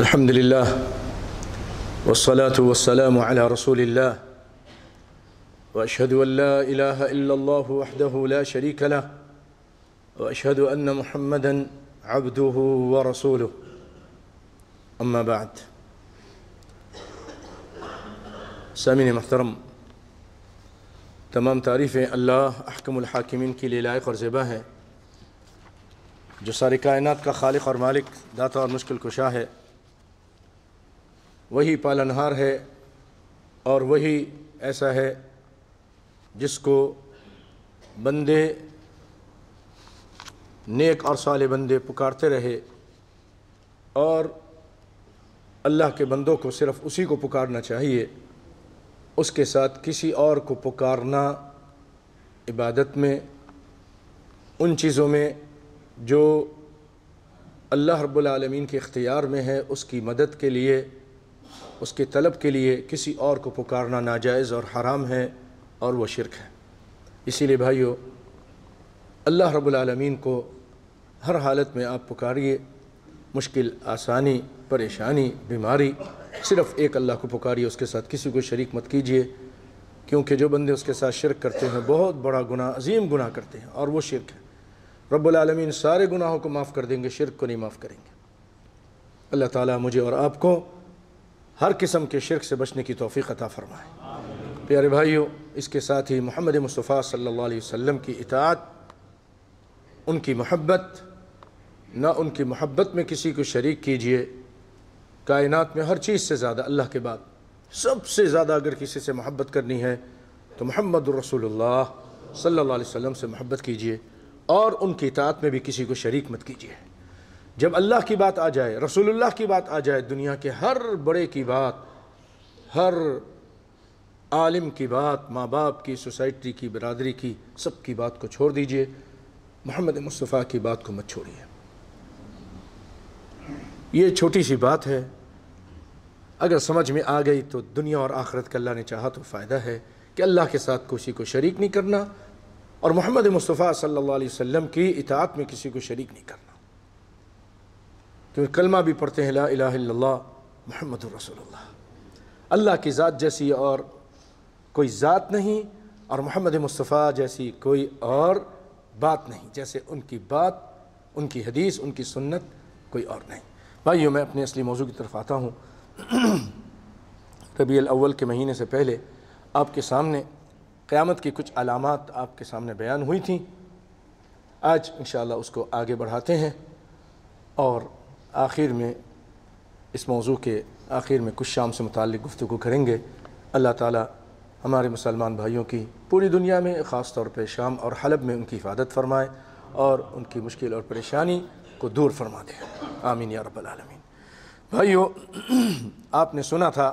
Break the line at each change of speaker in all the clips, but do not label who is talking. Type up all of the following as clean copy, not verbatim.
الحمد لله والصلاة والسلام على رسول الله وأشهد أن لا إله إلا الله وحده لا شريك له وأشهد أن محمدًا عبده ورسوله أما بعد سامعین محترم، تمام تعریفیں اللہ احکم الحاکمین کے لیے لائق اور زیبا ہے، جو ساری کائنات کا خالق اور مالک، داتا اور مشکل کشا ہے۔ وہی پالنہار ہے اور وہی ایسا ہے جس کو بندے نیک اور صالح بندے پکارتے رہے، اور اللہ کے بندوں کو صرف اسی کو پکارنا چاہیے، اس کے ساتھ کسی اور کو پکارنا عبادت میں، ان چیزوں میں جو اللہ رب العالمین کے اختیار میں ہے، اس کی مدد کے لیے، اس کے طلب کے لیے کسی اور کو پکارنا ناجائز اور حرام ہے، اور وہ شرک ہے۔ اسی لیے بھائیو، اللہ رب العالمین کو ہر حالت میں آپ پکاریے، مشکل، آسانی، پریشانی، بیماری، صرف ایک اللہ کو پکاریے، اس کے ساتھ کسی کو شریک مت کیجیے، کیونکہ جو بندے اس کے ساتھ شرک کرتے ہیں بہت بڑا گناہ، عظیم گناہ کرتے ہیں، اور وہ شرک ہے۔ رب العالمین سارے گناہوں کو معاف کر دیں گے، شرک کو نہیں معاف کریں گے۔ اللہ تعالیٰ مجھے اور آپ کو ہر قسم کے شرک سے بچنے کی توفیق عطا فرمائے۔ پیارے بھائیو، اس کے ساتھ ہی محمد مصطفیٰ صلی اللہ علیہ وسلم کی اطاعت، ان کی محبت، نہ ان کی محبت میں کسی کو شریک کیجئے۔ کائنات میں ہر چیز سے زیادہ، اللہ کے بعد سب سے زیادہ اگر کسی سے محبت کرنی ہے تو محمد رسول اللہ صلی اللہ علیہ وسلم سے محبت کیجئے، اور ان کی اطاعت میں بھی کسی کو شریک مت کیجئے۔ جب اللہ کی بات آ جائے، رسول اللہ کی بات آ جائے، دنیا کے ہر بڑے کی بات، ہر عالم کی بات، ماں باپ کی، سوسائٹی کی، برادری کی، سب کی بات کو چھوڑ دیجئے، محمد مصطفیٰ کی بات کو مت چھوڑیے۔ یہ چھوٹی سی بات ہے، اگر سمجھ میں آ گئی تو دنیا اور آخرت کا اللہ نے چاہا تو فائدہ ہے کہ اللہ کے ساتھ کسی کو شریک نہیں کرنا، اور محمد مصطفیٰ صلی اللہ علیہ وسلم کی اطاعت میں کسی کو شریک نہیں کرنا۔ تو کلمہ بھی پڑھتے ہیں، لا الہ الا اللہ محمد رسول اللہ۔ اللہ کی ذات جیسی اور کوئی ذات نہیں، اور محمد مصطفیٰ جیسی کوئی اور بات نہیں، جیسے ان کی بات، ان کی حدیث، ان کی سنت کوئی اور نہیں۔ بھائیو، میں اپنے اصلی موضوع کی طرف آتا ہوں۔ ربیع الاول کے مہینے سے پہلے آپ کے سامنے قیامت کی کچھ علامات آپ کے سامنے بیان ہوئی تھیں۔ آج انشاءاللہ اس کو آگے بڑھاتے ہیں، اور آخر میں اس موضوع کے آخر میں کچھ شام سے متعلق گفتگو کریں گے۔ اللہ تعالیٰ ہمارے مسلمان بھائیوں کی پوری دنیا میں، خاص طور پہ شام اور حلب میں ان کی حفاظت فرمائے، اور ان کی مشکل اور پریشانی کو دور فرما دے، آمین یا رب العالمین۔ بھائیو، آپ نے سنا تھا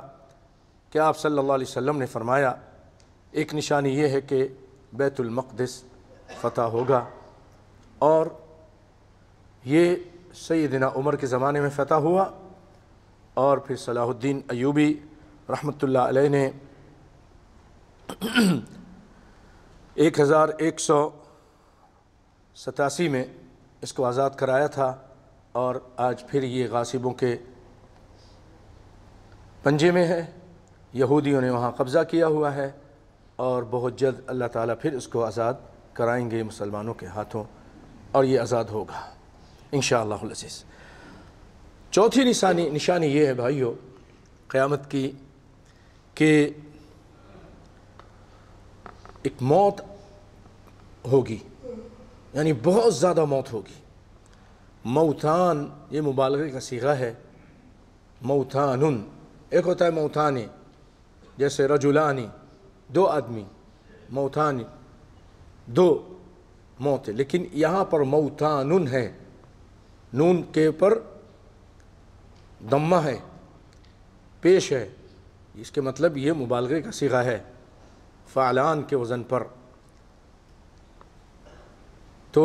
کہ آپ صلی اللہ علیہ وسلم نے فرمایا، ایک نشانی یہ ہے کہ بیت المقدس فتح ہوگا، اور یہ سیدنا عمر کے زمانے میں فتح ہوا، اور پھر صلاح الدین ایوبی رحمۃ اللہ علیہ نے 1187 میں اس کو آزاد کرایا تھا، اور آج پھر یہ غاصبوں کے پنجے میں ہے۔ یہودیوں نے وہاں قبضہ کیا ہوا ہے، اور بہت جلد اللہ تعالیٰ پھر اس کو آزاد کرائیں گے مسلمانوں کے ہاتھوں، اور یہ آزاد ہوگا انشاءاللہ العزیز۔ چوتھی نشانی یہ ہے بھائیو قیامت کی، کہ ایک موت ہوگی، یعنی بہت زیادہ موت ہوگی۔ موتان، یہ مبالغے کا صیغہ ہے، موتانن، ایک ہوتا ہے موتانی، جیسے رجلانی، دو آدمی، موتانی، دو موت، لیکن یہاں پر موتانن ہے، نون کے اوپر ضمہ ہے، پیش ہے، اس کے مطلب یہ مبالغے کا صیغہ ہے، فعلان کے وزن پر۔ تو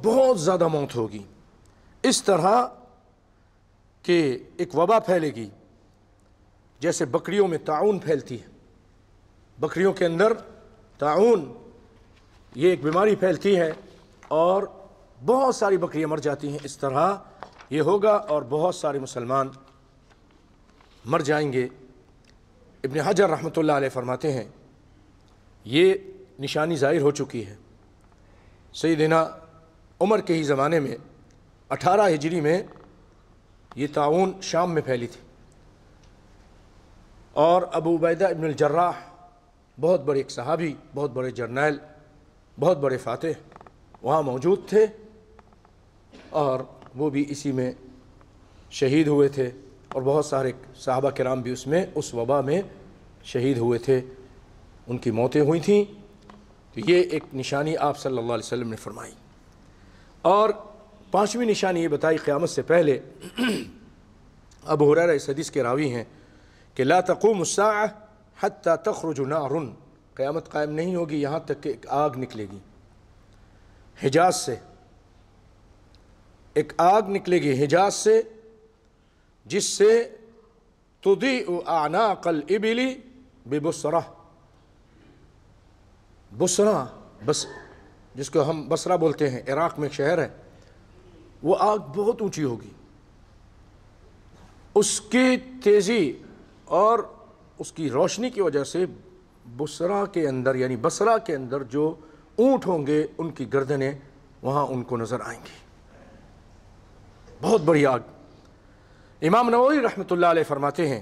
بہت زیادہ موت ہوگی، اس طرح کہ ایک وبا پھیلے گی، جیسے بکریوں میں طاعون پھیلتی ہے، بکریوں کے اندر طاعون، یہ ایک بیماری پھیلتی ہے، اور بہت ساری بکریاں مر جاتی ہیں، اس طرح یہ ہوگا، اور بہت سارے مسلمان مر جائیں گے۔ ابن حجر رحمۃ اللہ علیہ فرماتے ہیں یہ نشانی ظاہر ہو چکی ہے۔ سیدنا عمر کے ہی زمانے میں 18 ہجری میں یہ طاعون شام میں پھیلی تھی، اور ابو عبیدہ ابن الجراح بہت بڑے ایک صحابی، بہت بڑے جرنیل، بہت بڑے فاتح وہاں موجود تھے، اور وہ بھی اسی میں شہید ہوئے تھے، اور بہت سارے صحابہ کرام بھی اس وبا میں شہید ہوئے تھے، ان کی موتیں ہوئی تھیں۔ تو یہ ایک نشانی آپ صلی اللہ علیہ وسلم نے فرمائی۔ اور 5ویں نشانی یہ بتائی قیامت سے پہلے، ابو ہریرہ اس حدیث کے راوی ہیں کہ لا تقوم الساعہ حتی تخرج نار، قیامت قائم نہیں ہوگی یہاں تک کہ ایک آگ نکلے گی حجاز سے، ایک آگ نکلے گی حجاز سے، جس سے تضیء اعناق الابل ببصرہ، بصرہ بس جس کو ہم بصرہ بولتے ہیں، عراق میں ایک شہر ہے، وہ آگ بہت اونچی ہوگی، اس کی تیزی اور اس کی روشنی کی وجہ سے بصرہ کے اندر یعنی بصرہ کے اندر جو اونٹ ہوں گے ان کی گردنیں وہاں ان کو نظر آئیں گی، بہت بڑی آگ۔ امام نووی رحمۃ اللہ علیہ فرماتے ہیں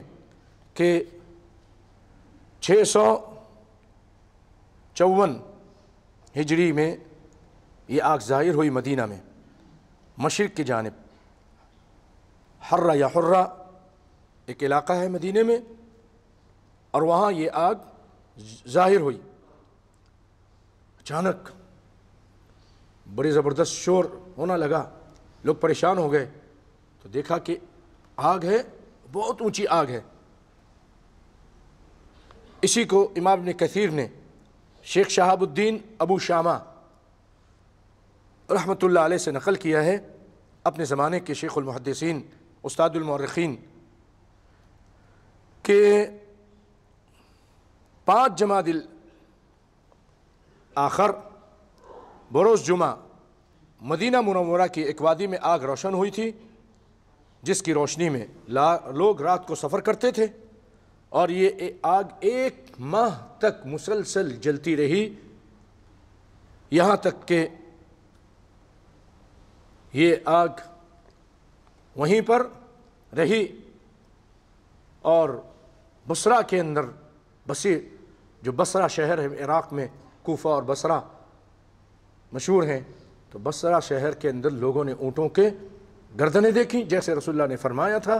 کہ 654 ہجری میں یہ آگ ظاہر ہوئی مدینہ میں، مشرق کی جانب، حرہ یا حرہ ایک علاقہ ہے مدینہ میں، اور وہاں یہ آگ ظاہر ہوئی۔ اچانک بڑی زبردست شور ہونا لگا، لوگ پریشان ہو گئے، تو دیکھا کہ آگ ہے، بہت اونچی آگ ہے۔ اسی کو امام ابن کثیر نے شیخ شہاب الدین ابو شامہ رحمۃ اللہ علیہ سے نقل کیا ہے، اپنے زمانے کے شیخ المحدثین استاد المؤرخین، کہ 5 جمادی الاخر بروز جمعہ مدینہ منورہ کی ایک وادی میں آگ روشن ہوئی تھی، جس کی روشنی میں لوگ رات کو سفر کرتے تھے، اور یہ آگ 1 ماہ تک مسلسل جلتی رہی، یہاں تک کہ یہ آگ وہیں پر رہی، اور بصرہ کے اندر جو بصرہ شہر ہے عراق میں، کوفہ اور بصرہ مشہور ہیں، تو بصرہ شہر کے اندر لوگوں نے اونٹوں کے گردنیں دیکھیں جیسے رسول اللہ نے فرمایا تھا،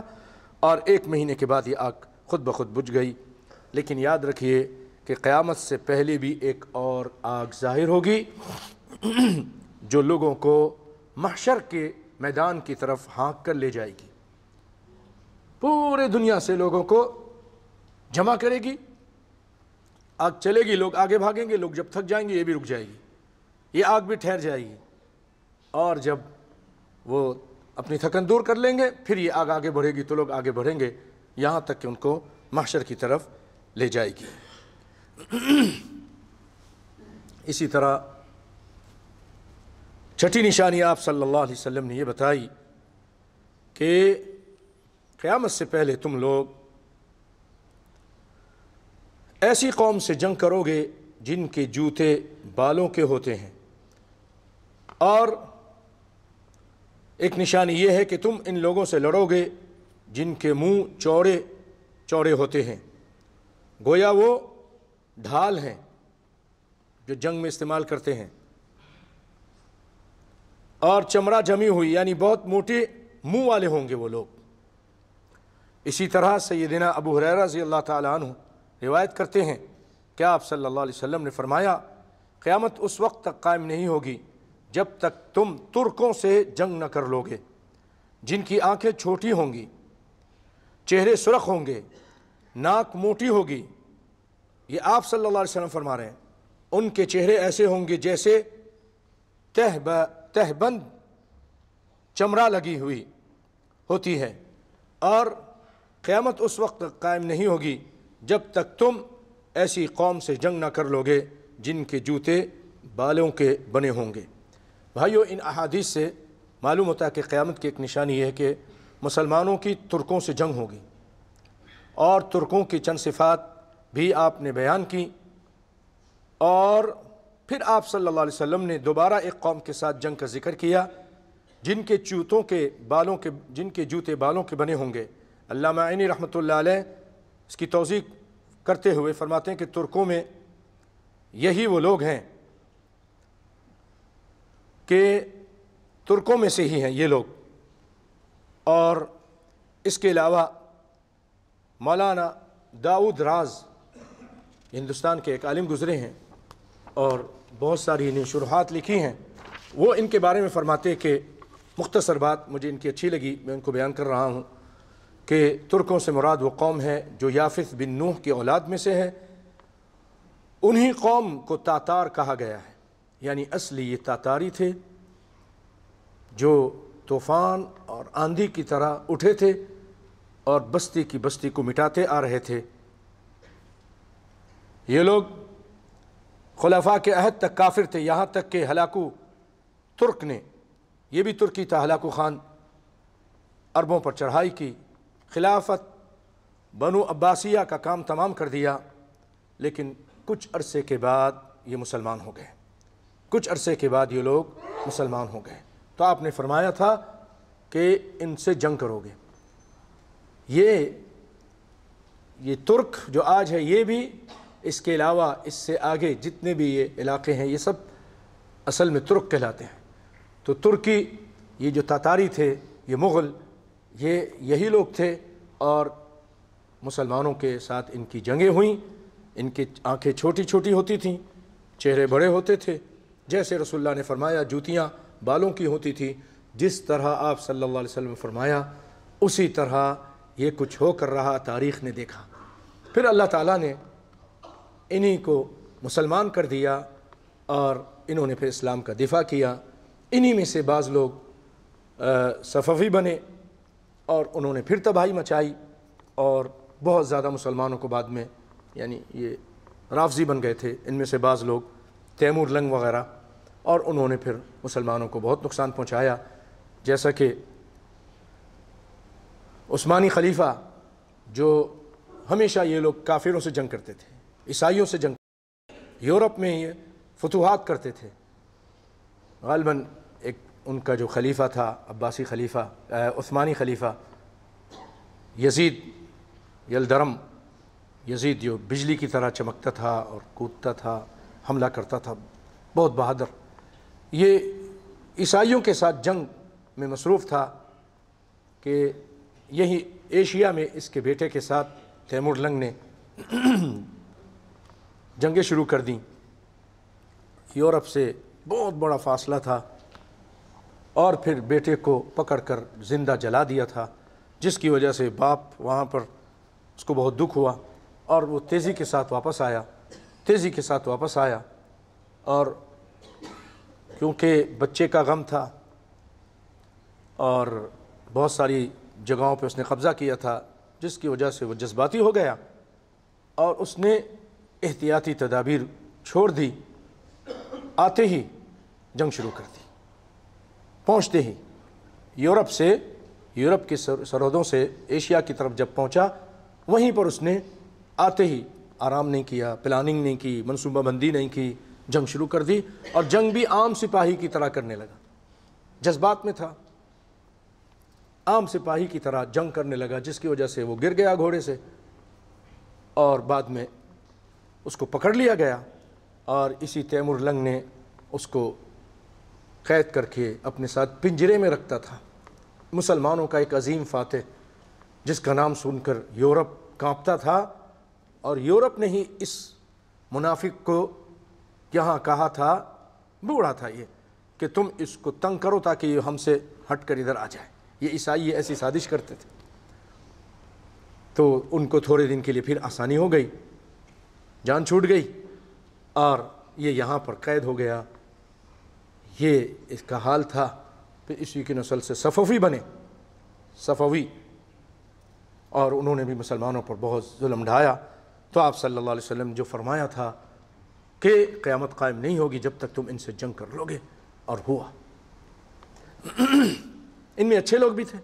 اور 1 مہینے کے بعد یہ آگ خود بخود بجھ گئی۔ لیکن یاد رکھیے کہ قیامت سے پہلے بھی ایک اور آگ ظاہر ہوگی جو لوگوں کو محشر کے میدان کی طرف ہانک کر لے جائے گی، پورے دنیا سے لوگوں کو جمع کرے گی، آگ چلے گی، لوگ آگے بھاگیں گے، لوگ جب تھک جائیں گے یہ بھی رک جائے گی، یہ آگ بھی ٹھہر جائے گی، اور جب وہ اپنی تھکن دور کر لیں گے پھر یہ آگ آگے بڑھے گی، تو لوگ آگے بڑھیں گے یہاں تک کہ ان کو محشر کی طرف لے جائے گی۔ اسی طرح 6ٹھی نشانی آپ صلی اللہ علیہ وسلم نے یہ بتائی کہ قیامت سے پہلے تم لوگ ایسی قوم سے جنگ کرو گے جن کے جوتے بالوں کے ہوتے ہیں، اور ایک نشانی یہ ہے کہ تم ان لوگوں سے لڑو گے جن کے منہ چوڑے چوڑے ہوتے ہیں، گویا وہ ڈھال ہیں جو جنگ میں استعمال کرتے ہیں، اور چمڑا جمی ہوئی یعنی بہت موٹے منہ والے ہوں گے وہ لوگ۔ اسی طرح سیدنا ابو ہریرہ رضی اللہ تعالیٰ عنہ روایت کرتے ہیں کہ آپ صلی اللہ علیہ وسلم نے فرمایا قیامت اس وقت تک قائم نہیں ہوگی جب تک تم ترکوں سے جنگ نہ کر لوگے، جن کی آنکھیں چھوٹی ہوں گی، چہرے سرخ ہوں گے، ناک موٹی ہوگی۔ یہ آپ صلی اللہ علیہ وسلم فرما رہے ہیں ان کے چہرے ایسے ہوں گے جیسے تہبند چمڑا لگی ہوئی ہوتی ہے، اور قیامت اس وقت تک قائم نہیں ہوگی جب تک تم ایسی قوم سے جنگ نہ کر لوگے جن کے جوتے بالوں کے بنے ہوں گے۔ بھائیو، ان احادیث سے معلوم ہوتا ہے کہ قیامت کی ایک نشانی یہ ہے کہ مسلمانوں کی ترکوں سے جنگ ہوگی، اور ترکوں کی چند صفات بھی آپ نے بیان کی، اور پھر آپ صلی اللہ علیہ وسلم نے دوبارہ ایک قوم کے ساتھ جنگ کا ذکر کیا جن کے جوتے بالوں کے بنے ہوں گے۔ علامہ عینی رحمۃ اللہ علیہ اس کی توضیح کرتے ہوئے فرماتے ہیں کہ ترکوں میں یہی وہ لوگ ہیں کہ ترکوں میں سے ہی ہیں یہ لوگ۔ اور اس کے علاوہ مولانا داؤد راز ہندوستان کے ایک عالم گزرے ہیں اور بہت ساری انہیں شروحات لکھی ہیں، وہ ان کے بارے میں فرماتے ہیں کہ مختصر بات مجھے ان کی اچھی لگی، میں ان کو بیان کر رہا ہوں کہ ترکوں سے مراد وہ قوم ہے جو یافث بن نوح کی اولاد میں سے ہے۔ انہی قوم کو تاتار کہا گیا ہے، یعنی اصلی یہ تاتاری تھے جو طوفان اور آندھی کی طرح اٹھے تھے اور بستی کی بستی کو مٹاتے آ رہے تھے۔ یہ لوگ خلفاء کے عہد تک کافر تھے، یہاں تک کہ ہلاکو ترک نے، یہ بھی ترکی تھا، ہلاکو خان، عربوں پر چڑھائی کی، خلافت بنو عباسیہ کا کام تمام کر دیا، لیکن کچھ عرصے کے بعد یہ مسلمان ہو گئے، کچھ عرصے کے بعد یہ لوگ مسلمان ہو گئے۔ تو آپ نے فرمایا تھا کہ ان سے جنگ کرو گے۔ یہ ترک جو آج ہے، یہ بھی، اس کے علاوہ اس سے آگے جتنے بھی یہ علاقے ہیں، یہ سب اصل میں ترک کہلاتے ہیں۔ تو ترکی، یہ جو تاتاری تھے، یہ مغل، یہی لوگ تھے، اور مسلمانوں کے ساتھ ان کی جنگیں ہوئیں۔ ان کی آنکھیں چھوٹی چھوٹی ہوتی تھیں، چہرے بڑے ہوتے تھے، جیسے رسول اللہ نے فرمایا جوتیاں بالوں کی ہوتی تھی، جس طرح آپ صلی اللہ علیہ وسلم نے فرمایا اسی طرح یہ کچھ ہو کر رہا، تاریخ نے دیکھا۔ پھر اللہ تعالیٰ نے انہی کو مسلمان کر دیا اور انہوں نے پھر اسلام کا دفاع کیا۔ انہی میں سے بعض لوگ صفوی بنے اور انہوں نے پھر تباہی مچائی، اور بہت زیادہ مسلمانوں کو بعد میں، یعنی یہ رافضی بن گئے تھے ان میں سے بعض لوگ، تیمور لنگ وغیرہ، اور انہوں نے پھر مسلمانوں کو بہت نقصان پہنچایا۔ جیسا کہ عثمانی خلیفہ، جو ہمیشہ یہ لوگ کافروں سے جنگ کرتے تھے، عیسائیوں سے جنگ، یورپ میں یہ فتوحات کرتے تھے۔ غالباً ایک ان کا جو خلیفہ تھا، عباسی خلیفہ، عثمانی خلیفہ یزید یلدرم، یزید جو بجلی کی طرح چمکتا تھا اور کودتا تھا، حملہ کرتا تھا، بہت بہادر، یہ عیسائیوں کے ساتھ جنگ میں مصروف تھا کہ یہی ایشیا میں اس کے بیٹے کے ساتھ تیمور لنگ نے جنگیں شروع کر دیں۔ یورپ سے بہت بڑا فاصلہ تھا، اور پھر بیٹے کو پکڑ کر زندہ جلا دیا تھا، جس کی وجہ سے باپ وہاں پر اس کو بہت دکھ ہوا، اور وہ تیزی کے ساتھ واپس آیا، اور کیونکہ بچے کا غم تھا اور بہت ساری جگہوں پہ اس نے قبضہ کیا تھا، جس کی وجہ سے وہ جذباتی ہو گیا اور اس نے احتیاطی تدابیر چھوڑ دی۔ آتے ہی جنگ شروع کر دی، پہنچتے ہی یورپ کی سرحدوں سے ایشیا کی طرف جب پہنچا، وہیں پر اس نے آتے ہی آرام نہیں کیا، پلاننگ نہیں کی، منصوبہ بندی نہیں کی، جنگ شروع کر دی، اور جنگ بھی عام سپاہی کی طرح کرنے لگا، جذبات میں تھا، عام سپاہی کی طرح جنگ کرنے لگا، جس کی وجہ سے وہ گر گیا گھوڑے سے، اور بعد میں اس کو پکڑ لیا گیا، اور اسی تیمور لنگ نے اس کو قید کر کے اپنے ساتھ پنجرے میں رکھتا تھا۔ مسلمانوں کا ایک عظیم فاتح، جس کا نام سن کر یورپ کانپتا تھا، اور یورپ نے ہی اس منافق کو یہاں کہا تھا، بوڑھا تھا یہ، کہ تم اس کو تنگ کرو تاکہ یہ ہم سے ہٹ کر ادھر آ جائے۔ یہ عیسائی ایسی سازش کرتے تھے، تو ان کو تھوڑے دن کے لیے پھر آسانی ہو گئی، جان چھوٹ گئی، اور یہ یہاں پر قید ہو گیا۔ یہ اس کا حال تھا۔ پھر اسی کی نسل سے صفوی بنے، صفوی، اور انہوں نے بھی مسلمانوں پر بہت ظلم ڈھایا۔ تو آپ صلی اللہ علیہ وسلم جو فرمایا تھا کہ قیامت قائم نہیں ہوگی جب تک تم ان سے جنگ کر لو گے، اور ہوا۔ ان میں اچھے لوگ بھی تھے،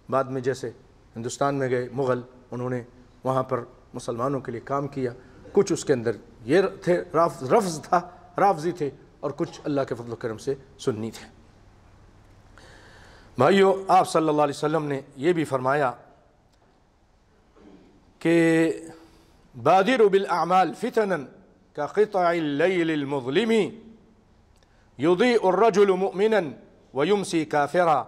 بعد میں جیسے ہندوستان میں گئے مغل، انہوں نے وہاں پر مسلمانوں کے لیے کام کیا. کچھ اس کے اندر یہ تھے رفض تھا، رافضی تھے، اور کچھ اللہ کے فضل و کرم سے سنی تھے. بھائیو، آپ صلی اللہ علیہ وسلم نے یہ بھی فرمایا کہ بادروا بالاعمال فتنا كقطع الليل المظلم يضيء الرجل مؤمنا ويمسي كافرا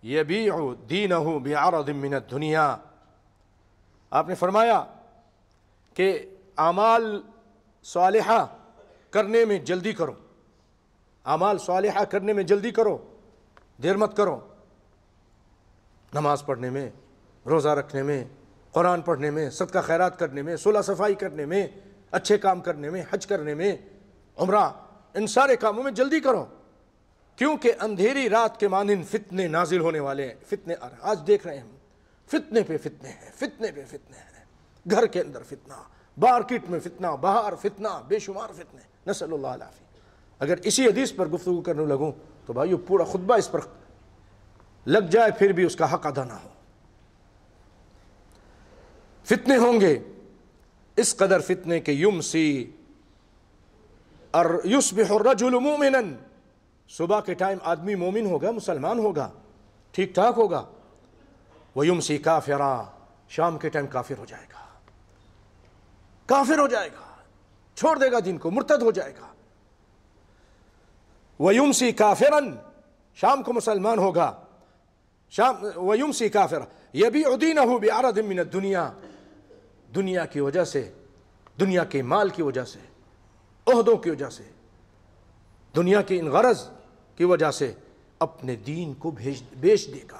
يبيع دينه بعرض من الدنيا. آپ نے فرمایا کہ اعمال صالحہ کرنے میں جلدی کرو، اعمال صالحہ کرنے میں جلدی کرو، دیر مت کرو. نماز پڑھنے میں، روزہ رکھنے میں، قرآن پڑھنے میں، صدقہ خیرات کرنے میں، صلح صفائی کرنے میں، اچھے کام کرنے میں، حج کرنے میں، عمرہ، ان سارے کاموں میں جلدی کرو، کیونکہ اندھیری رات کے مانند فتنے نازل ہونے والے ہیں. فتنے آج دیکھ رہے ہیں ہم، فتنے پہ فتنے ہیں، فتنے پہ فتنے ہیں. گھر کے اندر فتنہ، مارکیٹ میں فتنہ، باہر فتنہ، بے شمار فتنے، نسأل اللہ العافیہ. اگر اسی حدیث پر گفتگو کرنے لگوں تو بھائیو پورا خطبہ اس پر لگ جائے پھر بھی اس کا حق ادا نہ ہو. فتنے ہوں گے، اس قدر فتنے کہ یمسی اور یصبح الرجل مومنا، صبح کے ٹائم آدمی مومن ہوگا، مسلمان ہوگا، ٹھیک ٹھاک ہوگا. ویمسی کافرا، شام کے ٹائم کافر ہو جائے گا، کافر ہو جائے گا، چھوڑ دے گا دین کو، مرتد ہو جائے گا. ویمسی کافرا، شام کو مسلمان ہوگا، ویمسی کافرا یبیع دینہ بعرض من الدنیا، دنیا کی وجہ سے، دنیا کے مال کی وجہ سے، عہدوں کی وجہ سے، دنیا کی ان غرض کی وجہ سے اپنے دین کو بیچ دے گا،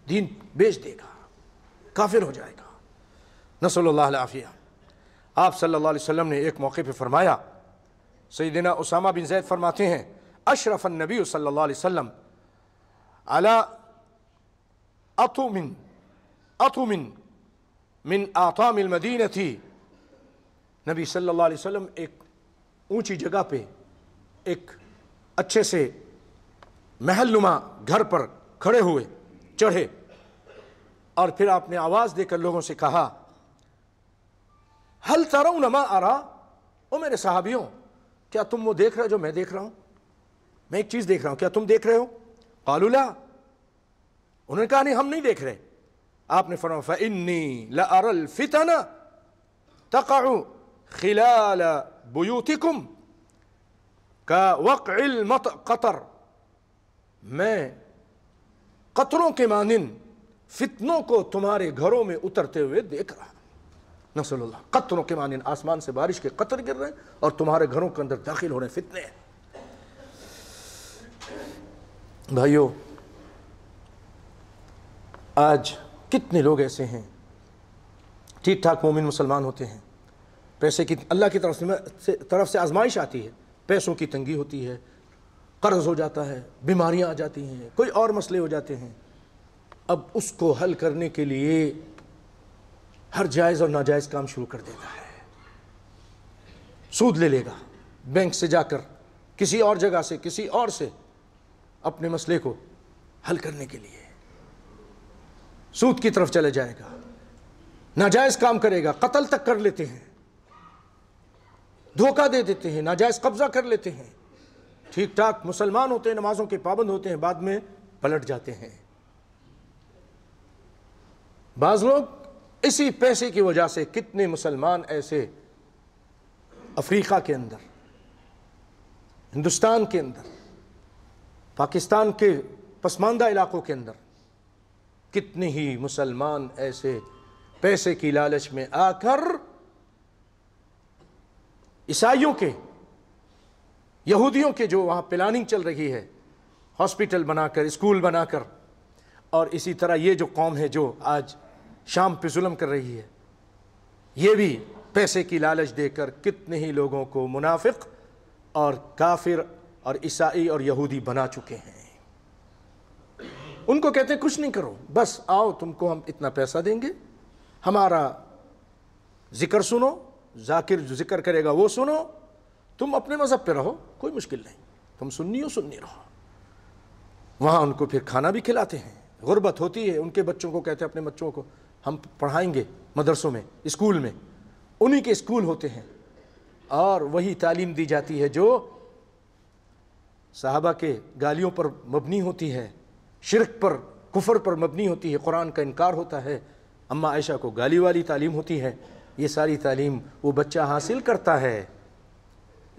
دین بیچ دے گا، کافر ہو جائے گا. نسأل اللہ العافیہ. آپ صلی اللہ علیہ وسلم نے ایک موقع پہ فرمایا، سیدنا اسامہ بن زید فرماتے ہیں اشرف النبی صلی اللہ علیہ وسلم علی اطم من آطام المدینہ تھی. نبی صلی اللہ علیہ وسلم ایک اونچی جگہ پہ ایک اچھے سے محل نما گھر پر کھڑے ہوئے، چڑھے، اور پھر آپ نے آواز دے کر لوگوں سے کہا هل ترون ما ارا، او میرے صحابیوں، کیا تم وہ دیکھ رہے ہو جو میں دیکھ رہا ہوں؟ میں ایک چیز دیکھ رہا ہوں، کیا تم دیکھ رہے ہو؟ قالوا لا، انہوں نے کہا نہیں ہم نہیں دیکھ رہے. آپ نے فرمایا فإنی لأرى الفتن تقع خلال بیوتکم كوقع القطر، میں قطروں کے مانند فتنوں کو تمہارے گھروں میں اترتے ہوئے دیکھ رہا. نسأل اللہ، قطروں کے مانند آسمان سے بارش کے قطر گر رہے ہیں اور تمہارے گھروں کے اندر داخل ہو رہے ہیں فتنے. بھائیو، آج کتنے لوگ ایسے ہیں ٹھیک ٹھاک مومن مسلمان ہوتے ہیں، پیسے کی اللہ کی طرف سے آزمائش آتی ہے، پیسوں کی تنگی ہوتی ہے، قرض ہو جاتا ہے، بیماریاں آ جاتی ہیں، کوئی اور مسئلے ہو جاتے ہیں. اب اس کو حل کرنے کے لیے ہر جائز اور ناجائز کام شروع کر دیتا ہے. سود لے لے گا بینک سے جا کر، کسی اور جگہ سے، کسی اور سے، اپنے مسئلے کو حل کرنے کے لیے سود کی طرف چلے جائے گا، ناجائز کام کرے گا، قتل تک کر لیتے ہیں، دھوکہ دے دیتے ہیں، ناجائز قبضہ کر لیتے ہیں. ٹھیک ٹھاک مسلمان ہوتے ہیں، نمازوں کے پابند ہوتے ہیں، بعد میں پلٹ جاتے ہیں. بعض لوگ اسی پیسے کی وجہ سے، کتنے مسلمان ایسے افریقہ کے اندر، ہندوستان کے اندر، پاکستان کے پسماندہ علاقوں کے اندر، کتنے ہی مسلمان ایسے پیسے کی لالچ میں آ کر عیسائیوں کے، یہودیوں کے جو وہاں پلاننگ چل رہی ہے، ہاسپٹل بنا کر، اسکول بنا کر، اور اسی طرح یہ جو قوم ہے جو آج شام پہ ظلم کر رہی ہے، یہ بھی پیسے کی لالچ دے کر کتنے ہی لوگوں کو منافق اور کافر اور عیسائی اور یہودی بنا چکے ہیں. ان کو کہتے ہیں کچھ نہیں کرو، بس آؤ تم کو ہم اتنا پیسہ دیں گے، ہمارا ذکر سنو، ذاکر جو ذکر کرے گا وہ سنو، تم اپنے مذہب پہ رہو، کوئی مشکل نہیں، تم سنی ہو سنی رہو. وہاں ان کو پھر کھانا بھی کھلاتے ہیں. غربت ہوتی ہے، ان کے بچوں کو کہتے ہیں اپنے بچوں کو ہم پڑھائیں گے مدرسوں میں، اسکول میں، انہی کے اسکول ہوتے ہیں، اور وہی تعلیم دی جاتی ہے جو صحابہ کے گالیوں پر مبنی ہوتی ہے، شرک پر، کفر پر مبنی ہوتی ہے، قرآن کا انکار ہوتا ہے، اماں عائشہ کو گالی والی تعلیم ہوتی ہے۔ یہ ساری تعلیم وہ بچہ حاصل کرتا ہے،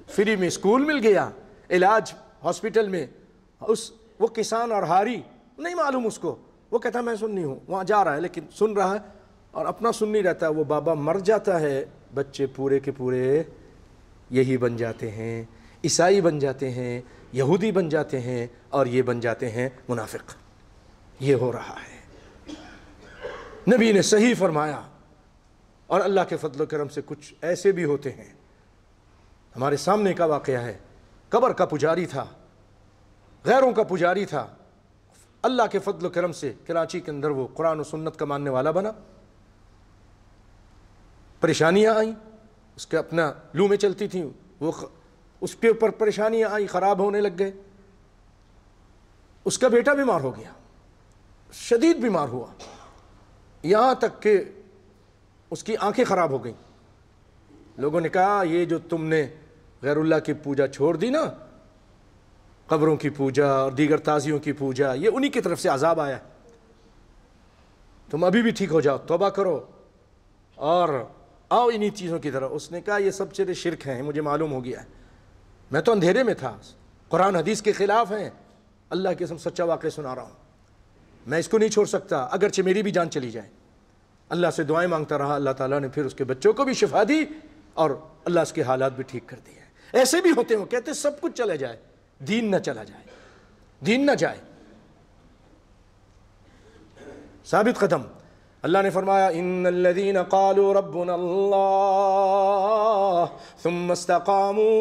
فری میں اسکول مل گیا، علاج ہاسپٹل میں، وہ کسان اور ہاری نہیں معلوم اس کو، وہ کہتا ہے میں سنی ہوں، وہاں جا رہا ہے لیکن سن رہا ہے اور اپنا سننی رہتا ہے، وہ بابا مر جاتا ہے، بچے پورے کے پورے یہی بن جاتے ہیں، عیسائی بن جاتے ہیں، یہودی بن جاتے ہیں، اور یہ بن جاتے ہیں منافق۔ یہ ہو رہا ہے۔ نبی نے صحیح فرمایا، اور اللہ کے فضل و کرم سے کچھ ایسے بھی ہوتے ہیں، ہمارے سامنے کا واقعہ ہے، قبر کا پجاری تھا، غیروں کا پجاری تھا، اللہ کے فضل و کرم سے کراچی کے اندر وہ قرآن و سنت کا ماننے والا بنا، پریشانیاں آئیں، اس کے اپنا لو میں چلتی تھیں، وہ اس کے اوپر پریشانیاں آئیں، خراب ہونے لگ گئے، اس کا بیٹا بیمار ہو گیا، شدید بیمار ہوا، یہاں تک کہ اس کی آنکھیں خراب ہو گئیں۔ لوگوں نے کہا یہ جو تم نے غیر اللہ کی پوجا چھوڑ دی نا، قبروں کی پوجا اور دیگر تازیوں کی پوجا، یہ انہی کی طرف سے عذاب آیا ہے، تم ابھی بھی ٹھیک ہو جاؤ، توبہ کرو اور آؤ انہی چیزوں کی طرف۔ اس نے کہا یہ سب چیزیں شرک ہیں، مجھے معلوم ہو گیا ہے، میں تو اندھیرے میں تھا، قرآن حدیث کے خلاف ہیں، اللہ کی قسم سچا واقعہ سنا رہا ہوں، میں اس کو نہیں چھوڑ سکتا اگرچہ میری بھی جان چلی جائے۔ اللہ سے دعائیں مانگتا رہا، اللہ تعالیٰ نے پھر اس کے بچوں کو بھی شفا دی اور اللہ اس کے حالات بھی ٹھیک کر دیے۔ ایسے بھی ہوتے ہیں، کہتے سب کچھ چلے جائے، دین نہ چلا جائے، دین نہ جائے۔ ثابت قدم، اللہ نے فرمایا ان الذين قالوا ربنا اللہ ثم استقاموا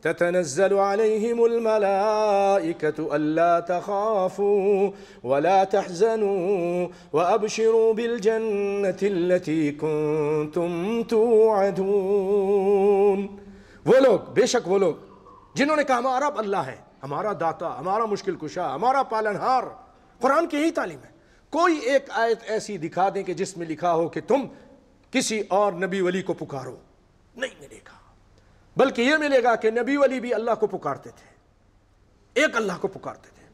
تتنزل عليهم الملائكة ألا تخافوا ولا تحزنوا وأبشروا بالجنة التي كنتم توعدون۔ وہ لوگ، بے شک وہ لوگ جنہوں نے کہا ہمارا رب اللہ ہے، ہمارا داتا، ہمارا مشکل کشا، ہمارا پالنہار، قرآن کی یہی تعلیم ہے۔ کوئی ایک آیت ایسی دکھا دیں کہ جس میں لکھا ہو کہ تم کسی اور نبی ولی کو پکارو، نہیں ملے گا، بلکہ یہ ملے گا کہ نبی ولی بھی اللہ کو پکارتے تھے، ایک اللہ کو پکارتے تھے،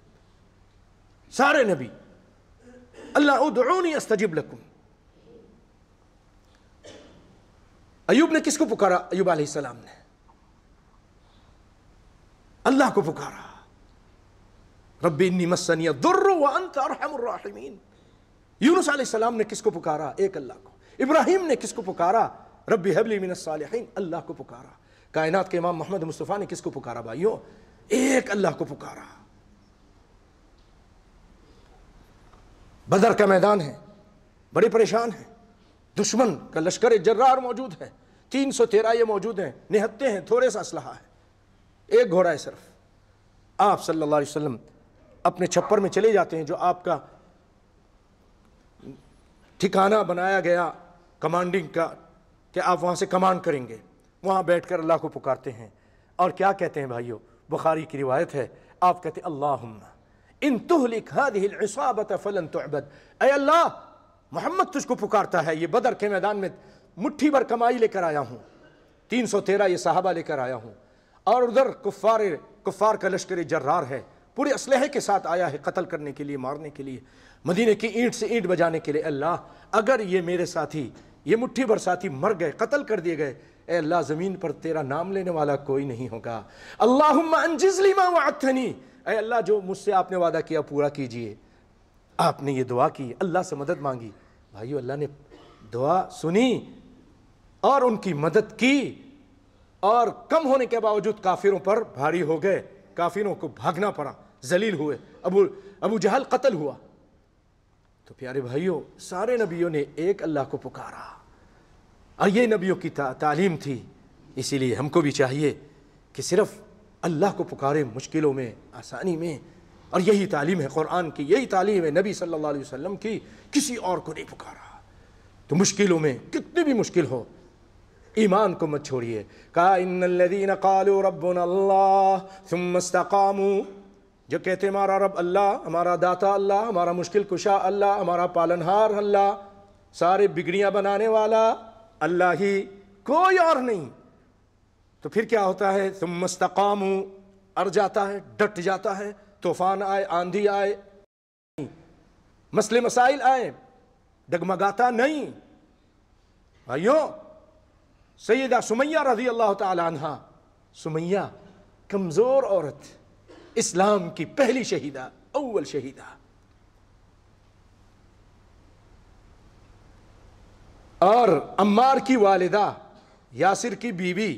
سارے نبی، اللہ ادعونی استجب لکم۔ ایوب نے کس کو پکارا؟ ایوب علیہ السلام نے اللہ کو پکارا، رب انی مسنی الضر وانت ارحم الراحمین۔ یونس علیہ السلام نے کس کو پکارا؟ ایک اللہ کو۔ ابراہیم نے کس کو پکارا؟ رب هب لی من الصالحین، اللہ کو پکارا۔ کائنات کے امام محمد مصطفیٰ نے کس کو پکارا بھائیو؟ ایک اللہ کو پکارا۔ بدر کا میدان ہے، بڑے پریشان ہیں، دشمن کا لشکر جرار موجود ہے، 313 یہ موجود ہیں، نہتے ہیں، تھوڑے سا اسلحہ ہے، ایک گھوڑا ہے صرف۔ آپ صلی اللہ علیہ وسلم اپنے چھپر میں چلے جاتے ہیں، جو آپ کا ٹھکانہ بنایا گیا کمانڈنگ کا کہ آپ وہاں سے کمانڈ کریں گے، وہاں بیٹھ کر اللہ کو پکارتے ہیں، اور کیا کہتے ہیں بھائیو؟ بخاری کی روایت ہے، آپ کہتے ہیں اللہم ان تہلک هذه العصابة فلن تعبد۔ اے اللہ، محمد تجھ کو پکارتا ہے، یہ بدر کے میدان میں مٹھی بھر کمائی لے کر آیا ہوں، 313 یہ صحابہ لے کر آیا ہوں، اور ادھر کفار کا لشکر جرار ہے، پورے اسلحے کے ساتھ آیا ہے قتل کرنے کے لیے، مارنے کے لیے، مدینے کی اینٹ سے اینٹ بجانے کے لیے۔ اللہ اگر یہ میرے ساتھی، یہ مٹھی بھر ساتھی مر گئے، قتل کر دیے گئے، اے اللہ زمین پر تیرا نام لینے والا کوئی نہیں ہوگا۔ اللہم انجز لی ما وعدتنی، اے اللہ جو مجھ سے آپ نے وعدہ کیا پورا کیجئے۔ آپ نے یہ دعا کی، اللہ سے مدد مانگی، بھائیو اللہ نے دعا سنی اور ان کی مدد کی، اور کم ہونے کے باوجود کافروں پر بھاری ہو گئے، کافروں کو بھاگنا پڑا، ذلیل ہوئے، ابو جہل قتل ہوا۔ تو پیارے بھائیو، سارے نبیوں نے ایک اللہ کو پکارا، اور یہ نبیوں کی تعلیم تھی۔ اسی لیے ہم کو بھی چاہیے کہ صرف اللہ کو پکارے مشکلوں میں، آسانی میں، اور یہی تعلیم ہے قرآن کی، یہی تعلیم ہے نبی صلی اللہ علیہ وسلم کی، کسی اور کو نہیں پکارا۔ تو مشکلوں میں کتنی بھی مشکل ہو، ایمان کو مت چھوڑیے۔ کہا ان الذین قالوا ربنا اللہ ثم استقاموا، جو کہتے ہمارا رب اللہ، ہمارا داتا اللہ، ہمارا مشکل کشا اللہ، ہمارا پالنہار اللہ، سارے بگڑیاں بنانے والا اللہ ہی، کوئی اور نہیں۔ تو پھر کیا ہوتا ہے؟ ثم استقاموا، اڑ جاتا ہے، ڈٹ جاتا ہے، طوفان آئے، آندھی آئے، مسئلے مسائل آئے، ڈگمگاتا نہیں۔ بھائیوں، سیدہ سمیہ رضی اللہ تعالی عنہ، سمیہ کمزور عورت، اسلام کی پہلی شہیدہ، اول شہیدہ، اور عمار کی والدہ، یاسر کی بیوی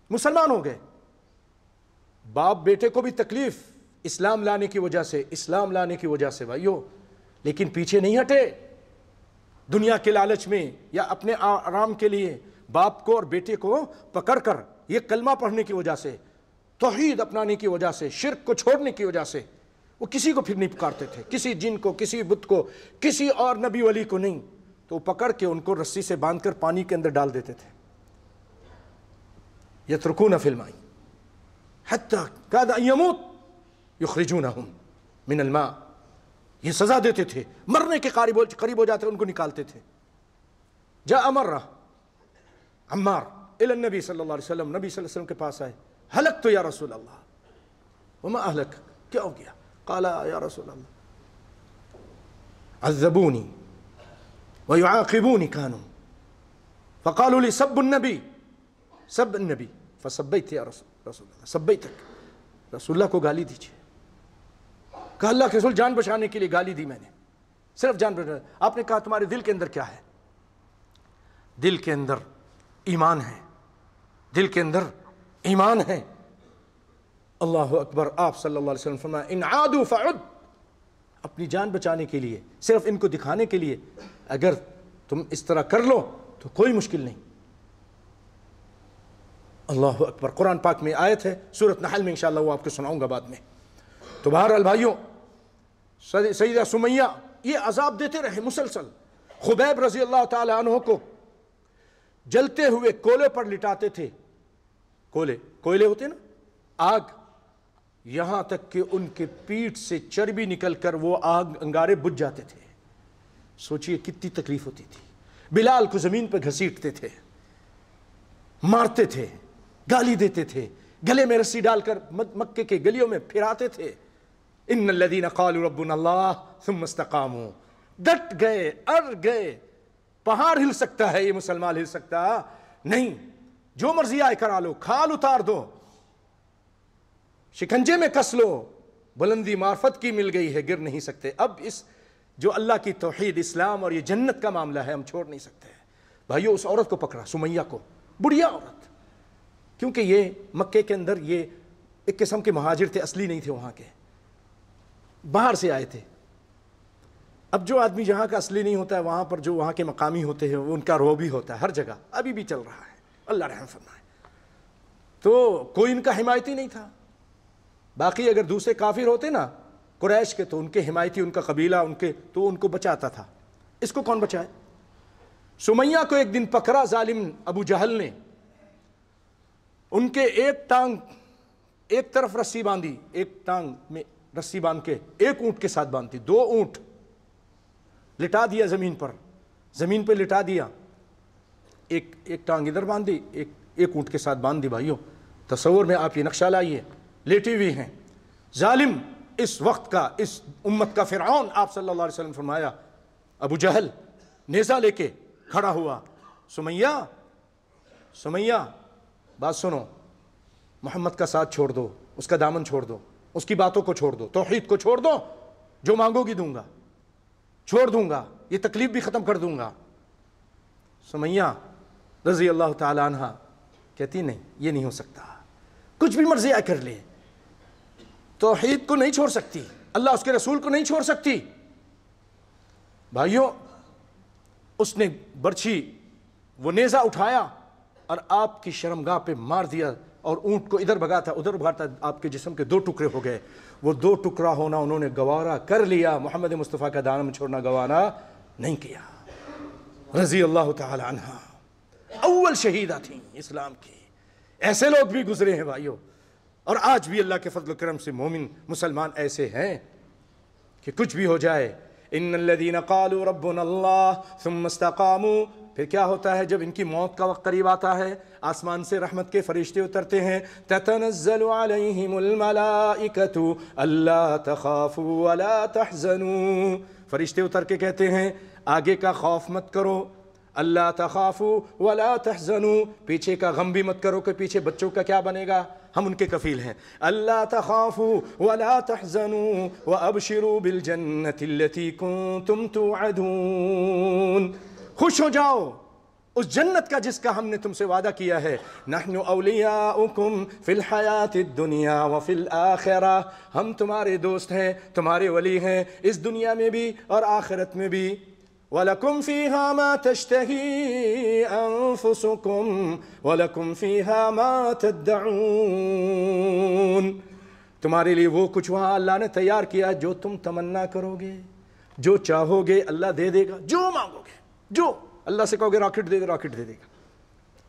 مسلمان ہو گئے۔ باپ بیٹے کو بھی تکلیف اسلام لانے کی وجہ سے، اسلام لانے کی وجہ سے بھائیوں، لیکن پیچھے نہیں ہٹے۔ دنیا کے لالچ میں یا اپنے آرام کے لیے باپ کو اور بیٹے کو پکڑ کر یہ کلمہ پڑھنے کی وجہ سے، توحید اپنانے کی وجہ سے، شرک کو چھوڑنے کی وجہ سے، وہ کسی کو پھر نہیں پکارتے تھے، کسی جن کو، کسی بت کو، کسی اور نبی ولی کو نہیں، تو وہ پکڑ کے ان کو رسی سے باندھ کر پانی کے اندر ڈال دیتے تھے۔ یترکون فی الماء حتی کاد ان یموت یخرجونہم من الماء، یہ سزا دیتے تھے، مرنے کے قریب ہو جاتے ان کو نکالتے تھے۔ جاء مرہ عمار الی النبی صلی اللہ علیہ وسلم، نبی صلی اللہ علیہ وسلم کے پاس آئے، ہلکت یا رسول اللہ، وما اہلک، کیا ہو گیا؟ قال یا رسول اللہ عذبونی ويعاقبوني كانوا فقالوا لي سب النبي، سب النبي، فسبيت يا رسول اللہ، سبيتك، رسول اللہ کو گالی دیجیے۔ کہا اللہ کے رسول، جان بچانے کے لیے گالی دی میں نے، صرف جان بچانے۔ آپ نے کہا تمہارے دل کے اندر کیا ہے؟ دل کے اندر ایمان ہے، دل کے اندر ایمان ہے۔ اللہ اکبر۔ آپ صلی اللہ علیہ وسلم فرمایا ان عادوا فعد، اپنی جان بچانے کے لیے، صرف ان کو دکھانے کے لیے اگر تم اس طرح کر لو تو کوئی مشکل نہیں۔ اللہ اکبر۔ قرآن پاک میں آیت ہے سورۃ نحل میں، انشاءاللہ وہ آپ کو سناؤں گا بعد میں۔ تو بہرحال بھائیوں، سیدہ سمیہ یہ عذاب دیتے رہے مسلسل۔ خبیب رضی اللہ تعالی عنہ کو جلتے ہوئے کولے پر لٹاتے تھے، کوئلے ہوتے نا، آگ، یہاں تک کہ ان کے پیٹھ سے چربی نکل کر وہ آگ انگارے بجھ جاتے تھے۔ سوچئے کتنی تکلیف ہوتی تھی۔ بلال کو زمین پہ گھسیٹتے تھے، مارتے تھے، گالی دیتے تھے، گلے میں رسی ڈال کر مکے کے گلیوں میں پھراتے تھے۔ ان الذین قالوا ربنا اللہ ثم استقاموا، ڈٹ گئے، اڑ گئے۔ پہاڑ ہل سکتا ہے، یہ مسلمان ہل سکتا نہیں۔ جو مرضی آئے کرا لو، کھال اتار دو، شکنجے میں کس لو، بلندی معرفت کی مل گئی ہے، گر نہیں سکتے۔ اب اس جو اللہ کی توحید، اسلام اور یہ جنت کا معاملہ ہے، ہم چھوڑ نہیں سکتے۔ بھائیو، اس عورت کو پکڑا، سمیہ کو، بڑھیا عورت، کیونکہ یہ مکے کے اندر یہ ایک قسم کے مہاجر تھے، اصلی نہیں تھے وہاں کے، باہر سے آئے تھے۔ اب جو آدمی جہاں کا اصلی نہیں ہوتا ہے، وہاں پر جو وہاں کے مقامی ہوتے ہیں، وہ ان کا رو بھی ہوتا ہے ہر جگہ، ابھی بھی چل رہا ہے، اللہ رحم فرمائے۔ تو کوئی ان کا حمایتی نہیں تھا۔ باقی اگر دوسرے کافر ہوتے نا قریش کے، تو ان کے حمایتی، ان کا قبیلہ، ان کے، تو ان کو بچاتا تھا۔ اس کو کون بچائے؟ سمیہ کو ایک دن پکڑا ظالم ابو جہل نے، ان کے ایک ٹانگ ایک طرف رسی باندھی، ایک ٹانگ میں رسی باندھ کے ایک اونٹ کے ساتھ باندھی، دو اونٹ لٹا دیا زمین پر، زمین پہ لٹا دیا، ایک ٹانگ ادھر باندھی، ایک اونٹ کے ساتھ باندھ دی۔ بھائیوں، تصور میں آپ یہ نقشہ لائیے، لیٹی ہوئی ہیں۔ ظالم اس وقت کا، اس امت کا فرعون، آپ صلی اللہ علیہ وسلم فرمایا، ابو جہل نیزہ لے کے کھڑا ہوا، سمیہ بات سنو، محمد کا ساتھ چھوڑ دو، اس کا دامن چھوڑ دو، اس کی باتوں کو چھوڑ دو، توحید کو چھوڑ دو، جو مانگو گی دوں گا، چھوڑ دوں گا، یہ تکلیف بھی ختم کر دوں گا۔ سمیہ رضی اللہ تعالی عنہ کہتی نہیں، یہ نہیں ہو سکتا، کچھ بھی مرضی آ کر لے، توحید کو نہیں چھوڑ سکتی، اللہ اس کے رسول کو نہیں چھوڑ سکتی۔ بھائیوں، اس نے برچھی، وہ نیزہ اٹھایا اور آپ کی شرمگاہ پہ مار دیا، اور اونٹ کو ادھر بھگاتا ادھر بھگاتا، آپ کے جسم کے دو ٹکڑے ہو گئے۔ وہ دو ٹکڑا ہونا انہوں نے گوارا کر لیا، محمد مصطفیٰ کا دامن چھوڑنا گوارا نہیں کیا۔ رضی اللہ تعالی عنہ اول شہیدہ تھیں اسلام کی۔ ایسے لوگ بھی گزرے ہیں بھائیوں، اور آج بھی اللہ کے فضل و کرم سے مومن مسلمان ایسے ہیں کہ کچھ بھی ہو جائے، ان الذین قالوا ربنا اللہ ثم استقاموا، پھر کیا ہوتا ہے جب ان کی موت کا وقت قریب آتا ہے؟ آسمان سے رحمت کے فرشتے اترتے ہیں، تتنزل علیہم الملائکۃ الا تخافوا ولا تحزنوا، فرشتے اتر کے کہتے ہیں آگے کا خوف مت کرو، اللہ تخافوا ولا تحزنوا، پیچھے کا غم بھی مت کرو کہ پیچھے بچوں کا کیا بنے گا، ہم ان کے کفیل ہیں، اللہ تخافوا ولا تحزنوا وابشروا بالجنة التي كنتم توعدون، خوش ہو جاؤ اس جنت کا جس کا ہم نے تم سے وعدہ کیا ہے، نحن اولیاؤکم فی الحیات الدنیا وفی الآخرہ، ہم تمہارے دوست ہیں، تمہارے ولی ہیں اس دنیا میں بھی اور آخرت میں بھی، وَلَكُمْ فِيهَا مَا تَشْتَهِي أَنفُسُكُمْ وَلَكُمْ فِيهَا مَا تَدَّعُونَ، تمہارے لیے وہ کچھ وہاں اللہ نے تیار کیا جو تم تمنا کرو گے، جو چاہو گے اللہ دے دے گا، جو مانگو گے، جو اللہ سے کہو گے راکٹ دے دے راکٹ دے دے گا،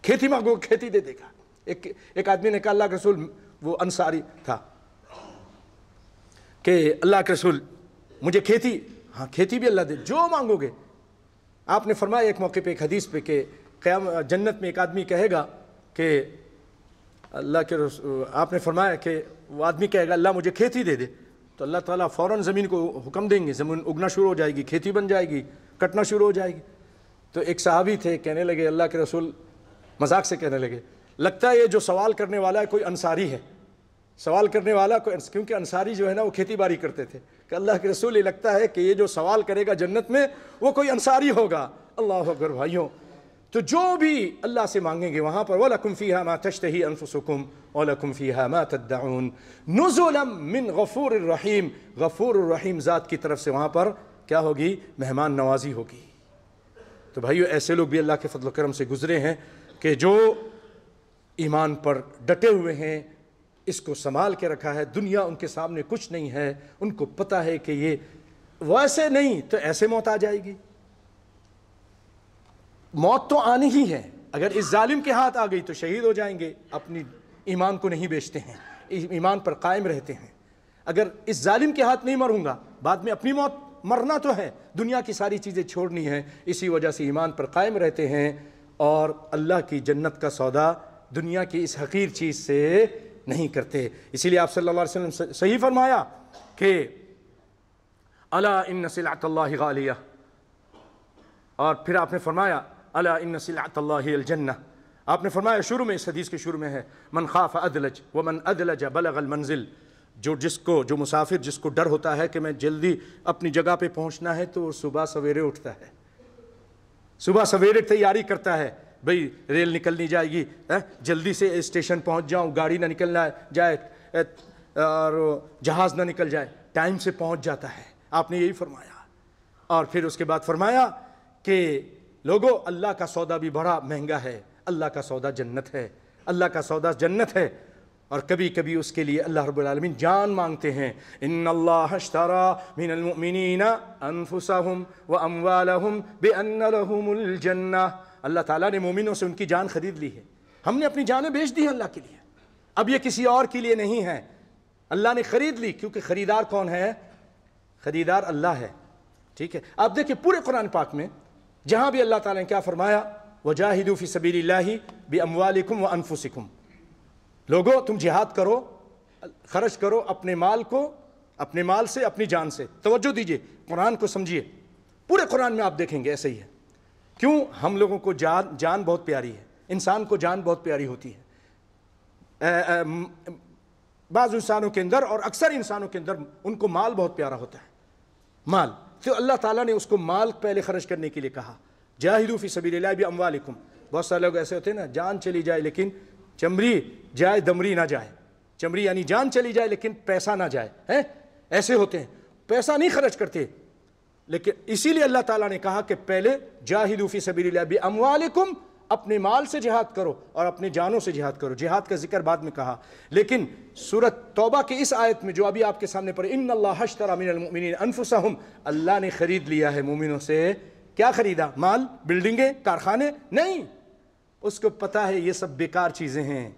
کھیتی مانگو گے کھیتی دے دے گا۔ ایک آدمی نے کہا اللہ کے رسول، وہ انصاری تھا، کہ اللہ کے رسول مجھے کھیتی، ہاں کھیتی بھی اللہ دے، جو مانگو گے۔ آپ نے فرمایا ایک موقع پہ ایک حدیث پہ کہ جنت میں ایک آدمی کہے گا کہ اللہ کے رسول، آپ نے فرمایا کہ وہ آدمی کہے گا اللہ مجھے کھیتی دے دے، تو اللہ تعالیٰ فوراً زمین کو حکم دیں گے، زمین اگنا شروع ہو جائے گی، کھیتی بن جائے گی، کٹنا شروع ہو جائے گی۔ تو ایک صحابی تھے، کہنے لگے اللہ کے رسول، مذاق سے کہنے لگے لگتا ہے یہ جو سوال کرنے والا ہے کوئی انصاری ہے، سوال کرنے والا کوئی، کیونکہ انصاری جو ہے نا وہ کھیتی باڑی کرتے تھے، کہ اللہ کے رسول یہ لگتا ہے کہ یہ جو سوال کرے گا جنت میں وہ کوئی انصاری ہوگا۔ اللہ اکبر بھائیوں، تو جو بھی اللہ سے مانگیں گے وہاں پر وَلَكُمْ فِيهَا مَا تَشْتَهِي أَنفُسُكُمْ وَلَكُمْ فِيهَا مَا تَدَّعُونَ نُزُلًا مِّن غَفُورٍ رَحِيمٍ، غفور الرحیم ذات کی طرف سے وہاں پر کیا ہوگی؟ مہمان نوازی ہوگی۔ تو بھائیو ایسے لوگ بھی اللہ کے فضل و کرم سے گزرے ہیں کہ جو ایمان پر ڈٹے ہوئے ہیں، اس کو سنبھال کے رکھا ہے، دنیا ان کے سامنے کچھ نہیں ہے، ان کو پتہ ہے کہ یہ ویسے نہیں تو ایسے موت آ جائے گی، موت تو آنی ہی ہے، اگر اس ظالم کے ہاتھ آ گئی تو شہید ہو جائیں گے، اپنی ایمان کو نہیں بیچتے ہیں، ایمان پر قائم رہتے ہیں۔ اگر اس ظالم کے ہاتھ نہیں مروں گا بعد میں اپنی موت، مرنا تو ہے، دنیا کی ساری چیزیں چھوڑنی ہیں، اسی وجہ سے ایمان پر قائم رہتے ہیں اور اللہ کی جنت کا سودا دنیا کی اس حقیر چیز سے نہیں کرتے۔ اسی لیے آپ صلی اللہ علیہ وسلم صحیح فرمایا کہ الا ان سلعۃ اللہ غالیہ، اور پھر آپ نے فرمایا الا ان سلعۃ اللہ الجنہ، آپ نے فرمایا شروع میں، اس حدیث کے شروع میں ہے من خاف ادلج ومن ادلج بلغ المنزل، جو مسافر جس کو ڈر ہوتا ہے کہ میں جلدی اپنی جگہ پہ پہنچنا ہے تو وہ صبح سویرے اٹھتا ہے، صبح سویرے تیاری کرتا ہے، بھئی ریل نکلنی جائے گی، جلدی سے اسٹیشن پہنچ جاؤں، گاڑی نہ نکلنا جائے اور جہاز نہ نکل جائے، ٹائم سے پہنچ جاتا ہے، آپ نے یہی فرمایا۔ اور پھر اس کے بعد فرمایا کہ لوگوں اللہ کا سودا بھی بڑا مہنگا ہے، اللہ کا سودا جنت ہے، اللہ کا سودا جنت ہے، اور کبھی کبھی اس کے لیے اللہ رب العالمین جان مانگتے ہیں، ان اللہ اشترى من المؤمنین انفسهم واموالهم بان لهم الجنہ، اللہ تعالیٰ نے مومنوں سے ان کی جان خرید لی ہے، ہم نے اپنی جانیں بیچ دی ہیں اللہ کے لیے، اب یہ کسی اور کے لیے نہیں ہے، اللہ نے خرید لی، کیونکہ خریدار کون ہے؟ خریدار اللہ ہے، ٹھیک ہے۔ آپ دیکھیں پورے قرآن پاک میں جہاں بھی اللہ تعالیٰ نے کیا فرمایا؟ وَجَاهِدُوا فِي سَبِيلِ اللَّهِ بِأَمْوَالِكُمْ وَأَنفُسِكُمْ، لوگوں تم جہاد کرو، خرچ کرو اپنے مال کو، اپنے مال سے، اپنی جان سے۔ توجہ دیجئے، قرآن کو سمجھیے، پورے قرآن میں آپ دیکھیں گے ایسے ہی ہے۔ کیوں؟ ہم لوگوں کو جان بہت پیاری ہے، انسان کو جان بہت پیاری ہوتی ہے، بعض انسانوں کے اندر اور اکثر انسانوں کے اندر ان کو مال بہت پیارا ہوتا ہے، مال، تو اللہ تعالیٰ نے اس کو مال پہلے خرچ کرنے کے لیے کہا، جاہدوا فی سبیل اللہ باموالکم۔ بہت سارے لوگ ایسے ہوتے ہیں نا، جان چلی جائے لیکن چمری جائے دمری نہ جائے، چمری یعنی جان چلی جائے لیکن پیسہ نہ جائے، ایسے ہوتے ہیں، پیسہ نہیں خرچ کرتے، لیکن اسی لیے اللہ تعالیٰ نے کہا کہ پہلے جاہدوا فی سبیل اللہ باموالکم، اپنے مال سے جہاد کرو اور اپنے جانوں سے جہاد کرو، جہاد کا ذکر بعد میں کہا۔ لیکن سورۃ توبہ کی اس آیت میں جو ابھی آپ کے سامنے پڑھی، ان اللہ اشتری من المؤمنین انفسہم، اللہ نے خرید لیا ہے مومنوں سے، کیا خریدا؟ مال، بلڈنگیں، کارخانے نہیں، اس کو پتہ ہے یہ سب بیکار چیزیں ہیں،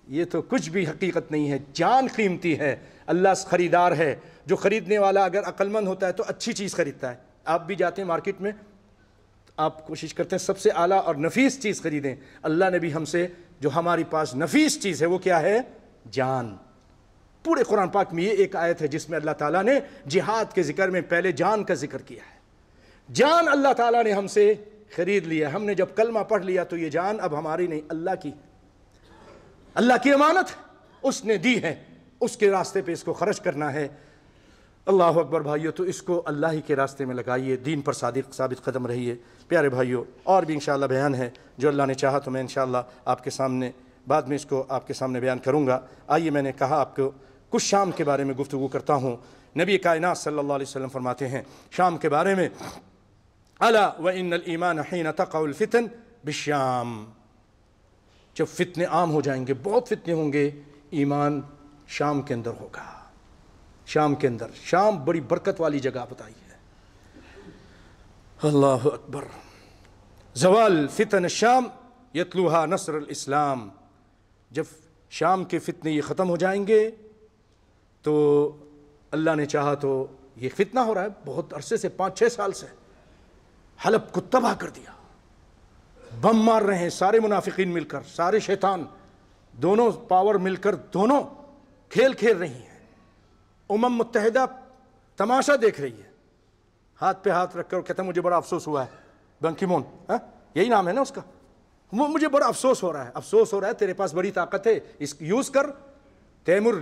یہ تو کچھ بھی حقیقت نہیں ہے، جان قیمتی ہے، اللہ خریدار ہے، جو خریدنے والا اگر عقل مند ہوتا ہے تو اچھی چیز خریدتا ہے۔ آپ بھی جاتے ہیں مارکیٹ میں، آپ کوشش کرتے ہیں سب سے اعلیٰ اور نفیس چیز خریدیں۔ اللہ نے بھی ہم سے جو ہماری پاس نفیس چیز ہے وہ کیا ہے؟ جان۔ پورے قرآن پاک میں یہ ایک آیت ہے جس میں اللہ تعالیٰ نے جہاد کے ذکر میں پہلے جان کا ذکر کیا ہے۔ جان اللہ تعالیٰ نے ہم سے خرید لیا، ہم نے جب کلمہ پڑھ لیا تو یہ جان اب ہماری نہیں، اللہ کی، اللہ کی امانت اس نے دی ہے، اس کے راستے پہ اس کو خرچ کرنا ہے۔ اللہ اکبر بھائیو، تو اس کو اللہ ہی کے راستے میں لگائیے، دین پر صادق ثابت قدم رہیے۔ پیارے بھائیو، اور بھی انشاءاللہ بیان ہے جو اللہ نے چاہا تو میں انشاءاللہ آپ کے سامنے بعد میں اس کو آپ کے سامنے بیان کروں گا۔ آئیے میں نے کہا آپ کو کچھ شام کے بارے میں گفتگو کرتا ہوں۔ نبی کائنات صلی اللہ علیہ وسلم فرماتے ہیں شام کے بارے میں، الا وان الایمان حین تقع الفتن بالشام، جب فتنے عام ہو جائیں گے، بہت فتنے ہوں گے، ایمان شام کے اندر ہوگا۔ شام کے اندر، شام بڑی برکت والی جگہ بتائی ہے۔ اللہ اکبر۔ زوال فتن الشام یتلوہا نصر الاسلام، جب شام کے فتنے یہ ختم ہو جائیں گے تو اللہ نے چاہا تو یہ فتنہ ہو رہا ہے بہت عرصے سے، 5-6 سال سے حلب کو تباہ کر دیا، بم مار رہے ہیں سارے منافقین مل کر، سارے شیطان، دونوں پاور مل کر دونوں کھیل کھیل رہی ہیں۔ متحدہ تماشا دیکھ رہی ہے، ہاتھ پہ ہاتھ رکھ کر کہتا ہے مجھے بڑا افسوس ہوا ہے، بن کی مون، یہی نام ہے نا اس کا، مجھے بڑا افسوس ہو رہا ہے، افسوس ہو رہا ہے، تیرے پاس بڑی طاقت ہے، اس یوز کر، تیمور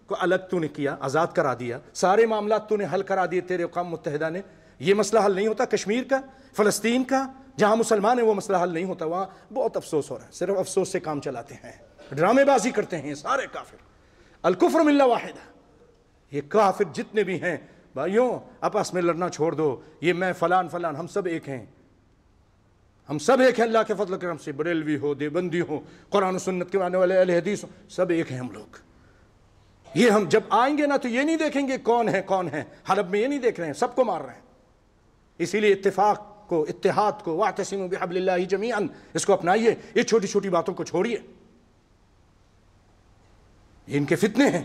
کو الگ تو نے کیا، آزاد کرا دیا، سارے معاملات تو نے حل کرا دیے تیرے اقوام متحدہ نے، یہ مسئلہ حل نہیں ہوتا کشمیر کا، فلسطین کا، جہاں مسلمان ہیں وہ مسئلہ حل نہیں ہوتا، وہاں بہت افسوس ہو رہا ہے، صرف افسوس سے کام چلاتے ہیں، ڈرامے بازی کرتے ہیں سارے کافر، الکفر ملہ واحدہ، یہ کافر جتنے بھی ہیں بھائیوں آپس میں لڑنا چھوڑ دو، یہ میں فلان فلان، ہم سب ایک ہیں، ہم سب ایک ہیں اللہ کے فضل و کرم سے، بریلوی ہو، دیوبندی ہو، قرآن و سنت کے ماننے والے اہل حدیث ہو، سب ایک ہیں ہم لوگ۔ یہ ہم جب آئیں گے نا تو یہ نہیں دیکھیں گے کون ہے، حلب میں یہ نہیں دیکھ رہے ہیں، سب کو مار رہے ہیں، اسی لیے اتفاق کو، اتحاد کو، واعتصموا بحبل اللہ جمیعا، اس کو اپنائیے، یہ چھوٹی چھوٹی باتوں کو چھوڑیے، یہ ان کے فتنے ہیں،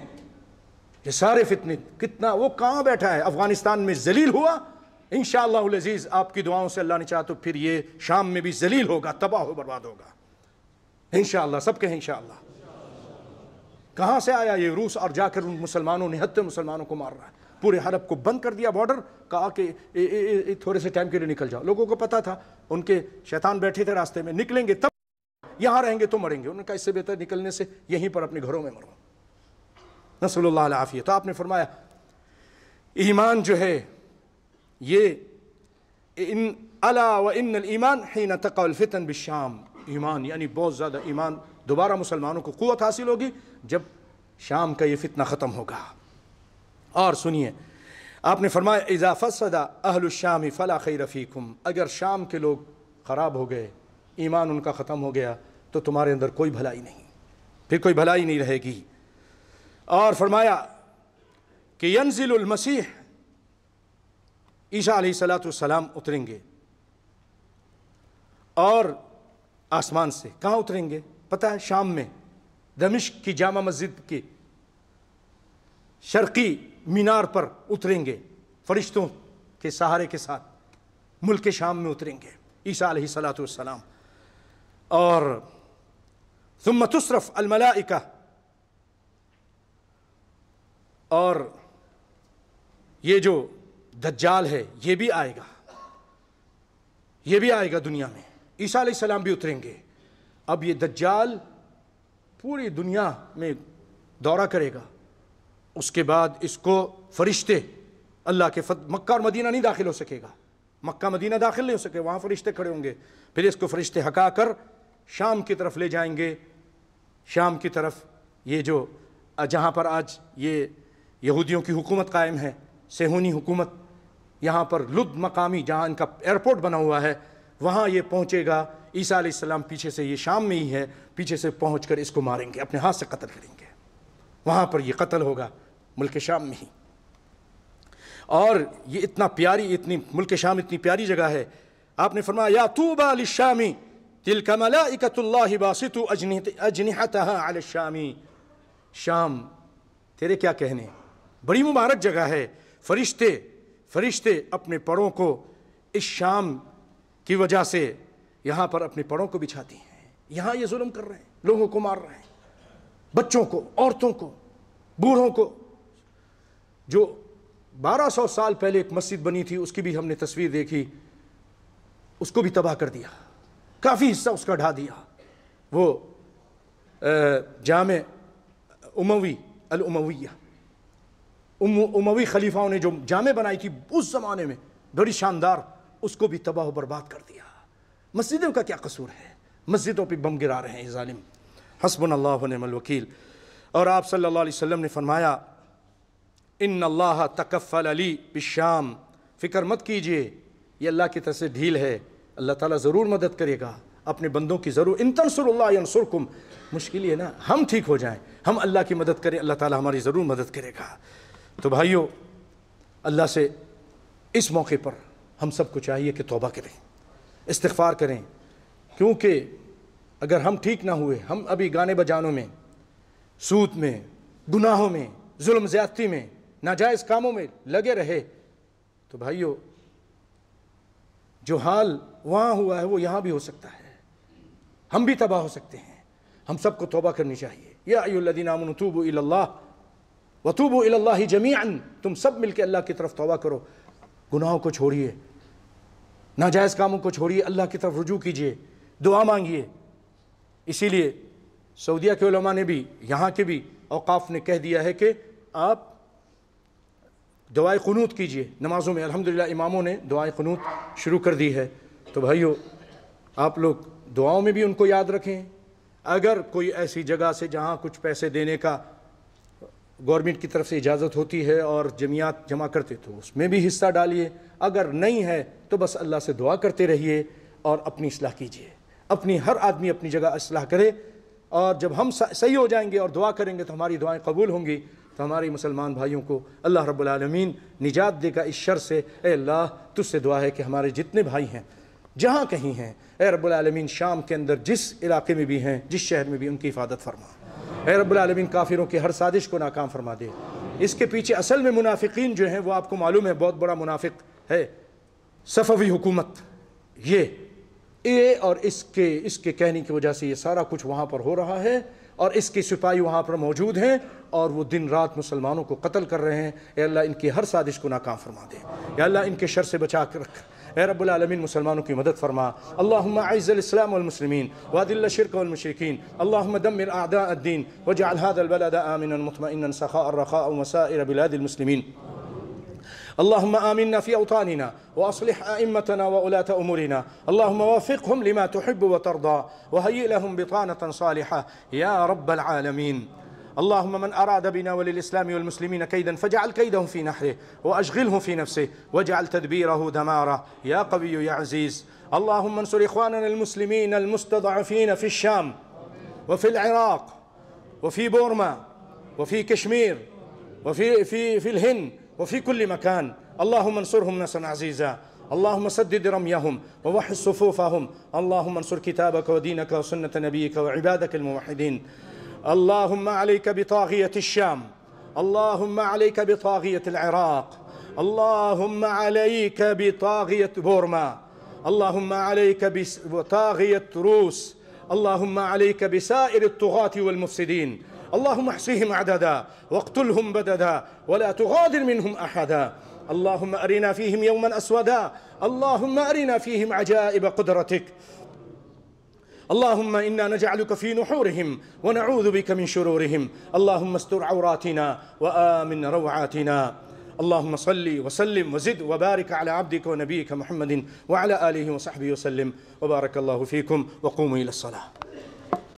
یہ سارے فتنے، کتنا وہ کہاں بیٹھا ہے، افغانستان میں ذلیل ہوا، انشاءاللہ العزیز آپ کی دعاؤں سے اللہ نے چاہا تو پھر یہ شام میں بھی ذلیل ہوگا، تباہ و برباد ہوگا انشاءاللہ، سب کہیں انشاءاللہ۔ کہاں سے آیا یہ روس، اور جا کر ان مسلمانوں نے ہتھے مسلمانوں کو مار رہا ہے، پورے حلب کو بند کر دیا بارڈر، کہا کہ تھوڑے سے ٹائم کے لیے نکل جاؤ، لوگوں کو پتا تھا، ان کے شیطان بیٹھے تھے راستے میں، نکلیں گے تب، یہاں رہیں گے تو مریں گے، انہوں نے کہا اس سے بہتر نکلنے سے یہیں پر اپنے گھروں میں مرو، نسأل اللہ العافیہ۔ تو آپ نے فرمایا ایمان جو ہے یہ الا وان الایمان حین تقع الفتن بالشام، ایمان یعنی بہت زیادہ ایمان، دوبارہ مسلمانوں کو قوت حاصل ہوگی جب شام کا یہ فتنہ ختم ہوگا۔ اور سنیے آپ نے فرمایا اذا فسد اہل الشام فلا خیر فیکم، اگر شام کے لوگ خراب ہو گئے، ایمان ان کا ختم ہو گیا تو تمہارے اندر کوئی بھلائی نہیں، پھر کوئی بھلائی نہیں رہے گی۔ اور فرمایا کہ ینزل المسیح، عیسیٰ علیہ السلام اتریں گے، اور آسمان سے کہاں اتریں گے پتہ ہے؟ شام میں، دمشق کی جامع مسجد کی شرقی مینار پر اتریں گے، فرشتوں کے سہارے کے ساتھ ملک شام میں اتریں گے عیسیٰ علیہ السلام۔ اور ثم تصرف الملائکہ، اور یہ جو دجال ہے یہ بھی آئے گا، یہ بھی آئے گا دنیا میں، عیسیٰ علیہ السلام بھی اتریں گے۔ اب یہ دجال پوری دنیا میں دورہ کرے گا، اس کے بعد اس کو فرشتے اللہ کے مکہ اور مدینہ نہیں داخل ہو سکے گا، مکہ مدینہ داخل نہیں ہو سکے، وہاں فرشتے کھڑے ہوں گے، پھر اس کو فرشتے ہکا کر شام کی طرف لے جائیں گے، شام کی طرف، یہ جو جہاں پر آج یہ یہودیوں کی حکومت قائم ہے، صہیونی حکومت، یہاں پر لد مقامی جہاں ان کا ایئرپورٹ بنا ہوا ہے، وہاں یہ پہنچے گا، عیسیٰ علیہ السلام پیچھے سے، یہ شام میں ہی ہے، پیچھے سے پہنچ کر اس کو ماریں گے، اپنے ہاتھ سے قتل کریں گے، وہاں پر یہ قتل ہوگا ملک شام میں ہی۔ اور یہ اتنا پیاری، ملک شام اتنی پیاری جگہ ہے، آپ نے فرمایا یا طوبی للشام تلک ملائکۃ اللہ باسطوا اجنحتها علی الشام، شام تیرے کیا کہنے، بڑی مبارک جگہ ہے. فرشتے اپنے پروں کو اس شام کی وجہ سے یہاں پر اپنے پروں کو بچھاتی ہیں. یہاں یہ ظلم کر رہے ہیں, لوگوں کو مار رہے ہیں, بچوں کو, عورتوں کو, بوڑھوں کو. جو 1200 سال پہلے ایک مسجد بنی تھی, اس کی بھی ہم نے تصویر دیکھی, اس کو بھی تباہ کر دیا, کافی حصہ اس کا ڈھا دیا. وہ جامع الامویہ, اموی خلیفاؤں نے جو جامع بنائی تھی اس زمانے میں بڑی شاندار, اس کو بھی تباہ و برباد کر دیا. مسجدوں کا کیا قصور ہے؟ مسجدوں پہ بم گرا رہے ہیں یہ ظالم. حسبنا اللہ و نعم الوکیل. اور آپ صلی اللہ علیہ وسلم نے فرمایا ان اللہ تکفل علی بالشام, فکر مت کیجئے, یہ اللہ کی طرف سے ڈھیل ہے, اللہ تعالیٰ ضرور مدد کرے گا اپنے بندوں کی. ضرور ان تنصروا اللہ ینصرکم. مشکل ہے نا, ہم ٹھیک ہو جائیں, ہم اللہ کی مدد کریں, اللہ تعالیٰ ہماری ضرور مدد کرے گا. تو بھائیو, اللہ سے اس موقع پر ہم سب کو چاہیے کہ توبہ کریں, استغفار کریں, کیونکہ اگر ہم ٹھیک نہ ہوئے, ہم ابھی گانے بجانوں میں, سود میں, گناہوں میں, ظلم زیادتی میں, ناجائز کاموں میں لگے رہے, تو بھائیو جو حال وہاں ہوا ہے وہ یہاں بھی ہو سکتا ہے, ہم بھی تباہ ہو سکتے ہیں. ہم سب کو توبہ کرنی چاہیے. یا ایھا الذین آمنوا توبوا الی اللہ وتوبوا الی اللہ جمیعا, تم سب مل کے اللہ کی طرف توبہ کرو, گناہوں کو چھوڑیے, ناجائز کاموں کو چھوڑیے, اللہ کی طرف رجوع کیجیے, دعا مانگیے. اسی لیے سعودیہ کے علماء نے بھی, یہاں کے بھی اوقاف نے کہہ دیا ہے کہ آپ دعائے قنوت کیجیے نمازوں میں. الحمدللہ اماموں نے دعائے قنوت شروع کر دی ہے. تو بھائیو آپ لوگ دعاؤں میں بھی ان کو یاد رکھیں. اگر کوئی ایسی جگہ سے جہاں کچھ پیسے دینے کا گورنمنٹ کی طرف سے اجازت ہوتی ہے اور جمعیات جمع کرتے, تو اس میں بھی حصہ ڈالیے. اگر نہیں ہے تو بس اللہ سے دعا کرتے رہیے اور اپنی اصلاح کیجیے. اپنی ہر آدمی اپنی جگہ اصلاح کرے, اور جب ہم صحیح ہو جائیں گے اور دعا کریں گے تو ہماری دعائیں قبول ہوں گی. تو ہماری مسلمان بھائیوں کو اللہ رب العالمین نجات دے گا اس شر سے. اے اللہ تجھ سے دعا ہے کہ ہمارے جتنے بھائی ہیں جہاں کہیں ہیں, اے رب العالمین شام کے اندر جس علاقے میں بھی ہیں, جس شہر میں بھی, ان کی حفاظت فرما. اے رب العالمین کافروں کے ہر سازش کو ناکام فرما دے. اس کے پیچھے اصل میں منافقین جو ہیں وہ آپ کو معلوم ہے بہت بڑا منافق ہے صفوی حکومت. یہ اور اس کے کہنے کی وجہ سے یہ سارا کچھ وہاں پر ہو رہا ہے, اور اس کے سپاہی وہاں پر موجود ہیں اور وہ دن رات مسلمانوں کو قتل کر رہے ہیں. اے اللہ ان کی ہر سازش کو ناکام فرما دے. یا اللہ ان کے شر سے بچا کر رکھ. اے رب العالمین مسلمانوں کی مدد فرما. اللہم اعز الاسلام والمسلمین واذل الشرک والمشرکین. اللہم دمر اعداء الدین واجعل هذا البلد آمنا مطمئنا سخاء رخاء وسائر بلاد المسلمین. اللهم آمنا في أوطاننا وأصلح أئمتنا وولاة أمورنا. اللهم وفقهم لما تحب وترضى وهيئ لهم بطانة صالحة يا رب العالمين. اللهم من أراد بنا وللإسلام والمسلمين كيدا فاجعل كيده في نحره وأشغله في نفسه واجعل تدبيره دماره يا قوي يا عزيز. اللهم انصر إخواننا المسلمين المستضعفين في الشام وفي العراق وفي بورما وفي كشمير وفي في الهند وفي كل مكان. اللهم انصرهم نصرا عزيزا. اللهم سدد رميهم ووحد صفوفهم. اللهم انصر كتابك ودينك وسنة نبيك وعبادك الموحدين. اللهم عليك بطاغية الشام. اللهم عليك بطاغية العراق. اللهم عليك بطاغية بورما. اللهم عليك بطاغية روس. اللهم عليك بسائر الطغاة والمفسدين. اللهم احصيهم عددا واقتلهم بددا ولا تغادر منهم أحدا. اللهم أرنا فيهم يوما أسودا. اللهم أرنا فيهم عجائب قدرتك. اللهم إنا نجعلك في نحورهم ونعوذ بك من شرورهم. اللهم استر عوراتنا وآمن روعاتنا. اللهم صل وسلم وزد وبارك على عبدك ونبيك محمد وعلى آله وصحبه وسلم. وبارك الله فيكم وقوموا إلى الصلاة.